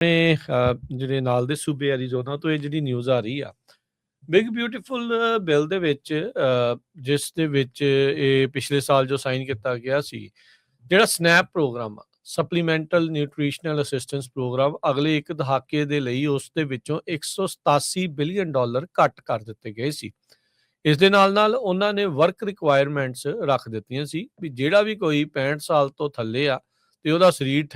ਆਪਣੇ ਜਿਹੜੇ ਨਾਲ ਦੇ ਸੂਬੇ ਐਰੀਜ਼ੋਨਾ ਤੋਂ ਇਹ ਜਿਹੜੀ ਨਿਊਜ਼ ਆ ਰਹੀ ਆ ਬਿਗ ਬਿਊਟੀਫੁਲ ਬਿੱਲ ਦੇ ਵਿੱਚ ਜਿਸ ਦੇ ਵਿੱਚ ਇਹ ਪਿਛਲੇ ਸਾਲ ਜੋ ਸਾਈਨ ਕੀਤਾ ਗਿਆ ਸੀ ਜਿਹੜਾ ਸਨੈਪ ਪ੍ਰੋਗਰਾਮ ਆ ਸਪਲੀਮੈਂਟਲ ਨਿਊਟ੍ਰੀਸ਼ਨਲ ਅਸਿਸਟੈਂਸ ਪ੍ਰੋਗਰਾਮ ਅਗਲੇ ਇੱਕ ਦਹਾਕੇ ਦੇ ਲਈ ਉਸ ਦੇ ਵਿੱਚੋਂ 187 ਬਿਲੀਅਨ ਡਾਲਰ ਕੱਟ ਕਰ ਦਿੱਤੇ ਗਏ ਸੀ। ਇਸ ਦੇ ਨਾਲ ਉਹਨਾਂ ਨੇ ਵਰਕ ਰਿਕੁਆਇਰਮੈਂਟਸ ਰੱਖ ਦਿੱਤੀਆਂ ਸੀ ਵੀ ਜਿਹੜਾ ਵੀ ਕੋਈ 65 ਸਾਲ ਤੋਂ ਥੱਲੇ ਆ ਤੇ ਉਹਦਾ ਸਰੀਰ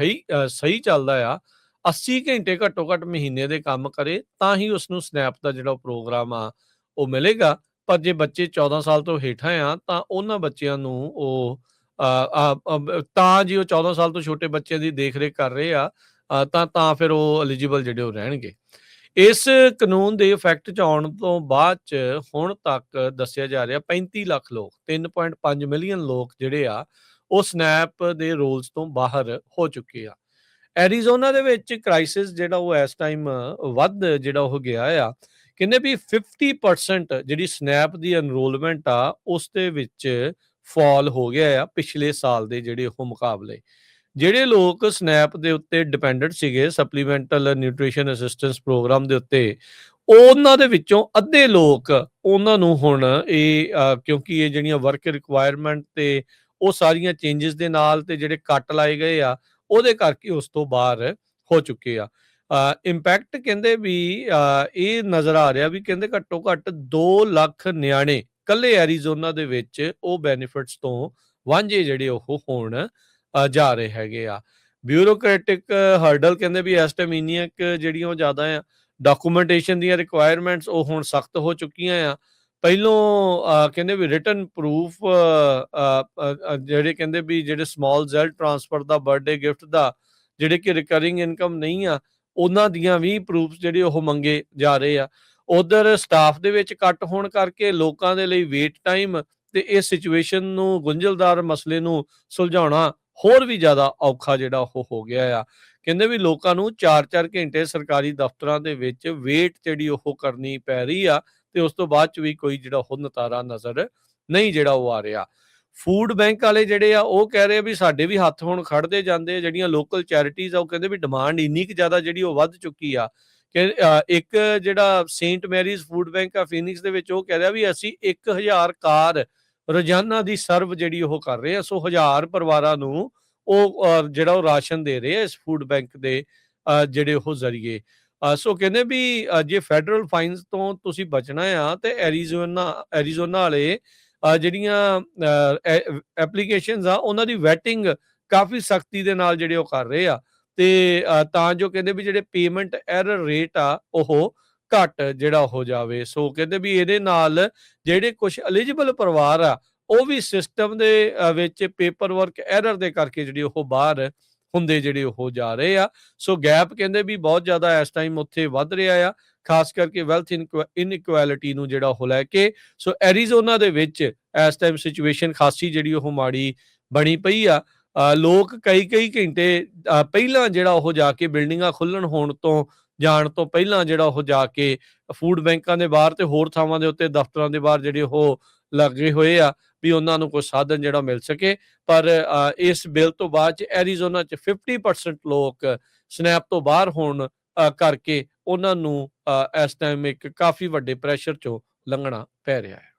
ਸਹੀ ਚੱਲਦਾ ਆ 80 ਘੰਟੇ ਘੱਟੋ ਘੱਟ ਮਹੀਨੇ ਦੇ ਕੰਮ ਕਰੇ ਤਾਂ ਹੀ ਉਸਨੂੰ ਸਨੈਪ ਦਾ ਜਿਹੜਾ ਪ੍ਰੋਗਰਾਮ ਆ ਉਹ ਮਿਲੇਗਾ। ਪਰ ਜੇ ਬੱਚੇ 14 ਸਾਲ ਤੋਂ ਹੇਠਾਂ ਆ ਤਾਂ ਉਹਨਾਂ ਬੱਚਿਆਂ ਨੂੰ ਉਹ ਤਾਂ ਜੀ ਉਹ 14 ਸਾਲ ਤੋਂ ਛੋਟੇ ਬੱਚਿਆਂ ਦੀ ਦੇਖ ਰੇਖ ਕਰ ਰਹੇ ਆ ਤਾਂ ਫਿਰ ਉਹ ਐਲੀਜੀਬਲ ਜਿਹੜੇ ਉਹ ਰਹਿਣਗੇ। ਇਸ ਕਾਨੂੰਨ ਦੇ ਇਫੈਕਟ 'ਚ ਆਉਣ ਤੋਂ ਬਾਅਦ 'ਚ ਹੁਣ ਤੱਕ ਦੱਸਿਆ ਜਾ ਰਿਹਾ 35 ਲੱਖ ਲੋਕ 3.5 ਮਿਲੀਅਨ ਲੋਕ ਜਿਹੜੇ ਆ ਉਹ ਸਨੈਪ ਦੇ ਰੋਲਸ ਤੋਂ ਬਾਹਰ ਹੋ ਚੁੱਕੇ ਆ। ਐਰੀਜ਼ੋਨਾ ਦੇ ਵਿੱਚ ਕ੍ਰਾਈਸਿਸ ਜਿਹੜਾ ਉਹ ਇਸ ਟਾਈਮ ਵੱਧ ਜਿਹੜਾ ਉਹ ਗਿਆ ਆ। ਕਹਿੰਦੇ ਵੀ 50% ਜਿਹੜੀ ਸਨੈਪ ਦੀ ਐਨਰੋਲਮੈਂਟ ਆ ਉਸ ਦੇ ਵਿੱਚ ਫਾਲ ਹੋ ਗਿਆ ਆ ਪਿਛਲੇ ਸਾਲ ਦੇ ਜਿਹੜੇ ਉਹ ਮੁਕਾਬਲੇ। ਜਿਹੜੇ ਲੋਕ ਸਨੈਪ ਦੇ ਉੱਤੇ ਡਿਪੈਂਡੈਂਟ ਸੀਗੇ ਸਪਲੀਮੈਂਟਲ ਨਿਊਟ੍ਰੀਸ਼ਨ ਅਸਿਸਟੈਂਸ ਪ੍ਰੋਗਰਾਮ ਦੇ ਉੱਤੇ ਉਹਨਾਂ ਦੇ ਵਿੱਚੋਂ ਅੱਧੇ ਲੋਕ ਉਹਨਾਂ ਨੂੰ ਹੁਣ ਇਹ ਕਿਉਂਕਿ ਇਹ ਜਿਹੜੀਆਂ ਵਰਕ ਰਿਕੁਆਇਰਮੈਂਟ ਤੇ ਉਹ ਸਾਰੀਆਂ ਚੇਂਜਸ ਦੇ ਨਾਲ ਤੇ ਜਿਹੜੇ ਕੱਟ ਲਾਏ ਗਏ ਆ ਉਹਦੇ ਕਰਕੇ ਉਸ ਤੋਂ ਬਾਹਰ ਹੋ ਚੁੱਕੇ ਆ। ਇੰਪੈਕਟ ਕਹਿੰਦੇ ਵੀ ਇਹ ਨਜ਼ਰ ਆ ਰਿਹਾ ਵੀ ਕਹਿੰਦੇ ਘੱਟੋ ਘੱਟ 2 ਲੱਖ ਨਿਆਣੇ ਕੱਲੇ ਐਰੀਜ਼ੋਨਾ ਦੇ ਵਿੱਚ ਉਹ ਬੈਨੀਫਿਟਸ ਤੋਂ ਵਾਂਝੇ ਜਿਹੜੇ ਉਹ ਹੋਣ ਜਾ ਰਹੇ ਹੈਗੇ ਆ। ਬਿਊਰੋਕ੍ਰੈਟਿਕ ਹਰਡਲ ਕਹਿੰਦੇ ਵੀ ਇਸ ਟਾਈਮ ਇੰਨੀਆਂ ਜਿਹੜੀਆਂ ਉਹ ਜ਼ਿਆਦਾ ਆ। ਡਾਕੂਮੈਂਟੇਸ਼ਨ ਦੀਆਂ ਰਿਕੁਆਇਰਮੈਂਟਸ ਉਹ ਹੁਣ ਸਖਤ ਹੋ ਚੁੱਕੀਆਂ ਆ। ਪਹਿਲੋਂ ਕਹਿੰਦੇ ਵੀ ਰਿਟਨ ਪ੍ਰੂਫ ਜਿਹੜੇ ਕਹਿੰਦੇ ਵੀ ਜਿਹੜੇ ਸਮਾਲ ਜ਼ੈਲ ਟ੍ਰਾਂਸਫਰ ਦਾ ਬਰਥਡੇ ਗਿਫਟ ਦਾ ਜਿਹੜੇ ਕਿ ਰਿਕਰਿੰਗ ਇਨਕਮ ਨਹੀਂ ਆ ਉਹਨਾਂ ਦੀਆਂ ਵੀ ਪ੍ਰੂਫਸ ਜਿਹੜੇ ਉਹ ਮੰਗੇ ਜਾ ਰਹੇ ਆ। ਉਧਰ ਸਟਾਫ ਦੇ ਵਿੱਚ ਕੱਟ ਹੋਣ ਕਰਕੇ ਲੋਕਾਂ ਦੇ ਲਈ ਵੇਟ ਟਾਈਮ ਤੇ ਇਸ ਸਿਚੁਏਸ਼ਨ ਨੂੰ ਗੁੰਝਲਦਾਰ ਮਸਲੇ ਨੂੰ ਸੁਲਝਾਉਣਾ ਹੋਰ ਵੀ ਜ਼ਿਆਦਾ ਔਖਾ ਜਿਹੜਾ ਉਹ ਹੋ ਗਿਆ ਆ। ਕਹਿੰਦੇ ਵੀ ਲੋਕਾਂ ਨੂੰ 4-4 ਘੰਟੇ ਸਰਕਾਰੀ ਦਫ਼ਤਰਾਂ ਦੇ ਵਿੱਚ ਵੇਟ ਜਿਹੜੀ ਉਹ ਕਰਨੀ ਪੈ ਰਹੀ ਆ ਤੇ ਉਸ ਤੋਂ ਬਾਅਦ ਚ ਵੀ ਕੋਈ ਜਿਹੜਾ ਉਹ ਨਤਾਰਾ ਨਜ਼ਰ ਨਹੀਂ ਜਿਹੜਾ ਉਹ ਆ ਰਿਹਾ। ਫੂਡ ਬੈਂਕ ਵਾਲੇ ਜਿਹੜੇ ਆ ਉਹ ਕਹਿ ਰਹੇ ਆ ਵੀ ਸਾਡੇ ਵੀ ਹੱਥ ਹੁਣ ਖੜਦੇ ਜਾਂਦੇ ਆ। ਜਿਹੜੀਆਂ ਲੋਕਲ ਚੈਰਿਟੀਜ਼ ਆ ਉਹ ਕਹਿੰਦੇ ਵੀ ਡਿਮਾਂਡ ਇੰਨੀ ਕੁ ਜ਼ਿਆਦਾ ਜਿਹੜੀ ਉਹ ਵੱਧ ਚੁੱਕੀ ਆ ਕਿ ਇੱਕ ਜਿਹੜਾ ਸੇਂਟ ਮੈਰੀਜ਼ ਫੂਡ ਬੈਂਕ ਆ ਫੀਨਿਕਸ ਦੇ ਵਿੱਚ ਉਹ ਕਹਿ ਰਿਹਾ ਵੀ ਅਸੀਂ 1000 ਕਾਰ ਰੋਜ਼ਾਨਾ ਦੀ ਸਰਵ ਜਿਹੜੀ ਉਹ ਕਰ ਰਹੇ ਆ। ਸੋ 1000 ਪਰਿਵਾਰਾਂ ਨੂੰ ਉਹ ਜਿਹੜਾ ਉਹ ਰਾਸ਼ਨ ਦੇ ਰਹੇ ਆ ਇਸ ਫੂਡ ਬੈਂਕ ਦੇ ਜਿਹੜੇ ਉਹ ਜ਼ਰੀਏ। ਸੋ ਕਹਿੰਦੇ ਵੀ ਜੇ ਫੈਡਰਲ ਫਾਈਨਸ ਤੋਂ ਤੁਸੀਂ ਬਚਣਾ ਆ ਤੇ ਐਰੀਜ਼ੋਨਾ ਵਾਲੇ ਜਿਹੜੀਆਂ ਐਪਲੀਕੇਸ਼ਨਸ ਆ ਉਹਨਾਂ ਦੀ ਵੈਟਿੰਗ ਕਾਫੀ ਸਖਤੀ ਦੇ ਨਾਲ ਜਿਹੜੇ ਉਹ ਕਰ ਰਹੇ ਆ ਤੇ ਤਾਂ ਜੋ ਕਹਿੰਦੇ ਵੀ ਜਿਹੜੇ ਪੇਮੈਂਟ ਐਰਰ ਰੇਟ ਆ ਉਹ ਘੱਟ ਜਿਹੜਾ ਹੋ ਜਾਵੇ। ਸੋ ਕਹਿੰਦੇ ਵੀ ਇਹਦੇ ਨਾਲ ਜਿਹੜੇ ਕੁਝ ਐਲੀਜੀਬਲ ਪਰਿਵਾਰ ਆ ਉਹ ਵੀ ਸਿਸਟਮ ਦੇ ਵਿੱਚ ਪੇਪਰ ਵਰਕ ਐਰਰ ਦੇ ਕਰਕੇ ਜਿਹੜੇ ਉਹ ਬਾਹਰ ਹੁੰਦੇ ਜਿਹੜੇ ਉਹ ਜਾ ਰਹੇ ਆ। ਸੋ ਗੈਪ ਕਹਿੰਦੇ ਵੀ ਬਹੁਤ ਜ਼ਿਆਦਾ ਇਸ ਟਾਈਮ ਉੱਥੇ ਵੱਧ ਰਿਹਾ ਆ ਖਾਸ ਕਰਕੇ ਵੈਲਥ ਇਨਇਕੁਐਲਿਟੀ ਨੂੰ ਜਿਹੜਾ ਉਹ ਲੈ ਕੇ। ਸੋ ਐਰੀਜ਼ੋਨਾ ਦੇ ਵਿੱਚ ਇਸ ਟਾਈਮ ਸਿਚੁਏਸ਼ਨ ਖਾਸੀ ਜਿਹੜੀ ਉਹ ਮਾੜੀ ਬਣੀ ਪਈ ਆ। ਲੋਕ ਕਈ ਘੰਟੇ ਪਹਿਲਾਂ ਜਿਹੜਾ ਉਹ ਜਾ ਕੇ ਬਿਲਡਿੰਗਾਂ ਖੁੱਲਣ ਹੋਣ ਤੋਂ ਜਾਣ ਤੋਂ ਪਹਿਲਾਂ ਜਿਹੜਾ ਉਹ ਜਾ ਕੇ ਫੂਡ ਬੈਂਕਾਂ ਦੇ ਬਾਹਰ ਤੇ ਹੋਰ ਥਾਵਾਂ ਦੇ ਉੱਤੇ ਦਫ਼ਤਰਾਂ ਦੇ ਬਾਹਰ ਜਿਹੜੇ ਉਹ ਲੱਗੇ ਹੋਏ ਆ ਵੀ ਉਹਨਾਂ ਨੂੰ ਕੋਈ ਸਾਧਨ ਜਿਹੜਾ ਮਿਲ ਸਕੇ। ਪਰ ਇਸ ਬਿੱਲ ਤੋਂ ਬਾਅਦ ਚ ਐਰੀਜ਼ੋਨਾ ਚ 50% ਲੋਕ ਸਨੈਪ ਤੋਂ ਬਾਹਰ ਹੋਣ ਕਰਕੇ ਉਹਨਾਂ ਨੂੰ ਇਸ ਟਾਈਮ ਇੱਕ ਕਾਫੀ ਵੱਡੇ ਪ੍ਰੈਸ਼ਰ ਚੋਂ ਲੰਘਣਾ ਪੈ ਰਿਹਾ ਹੈ।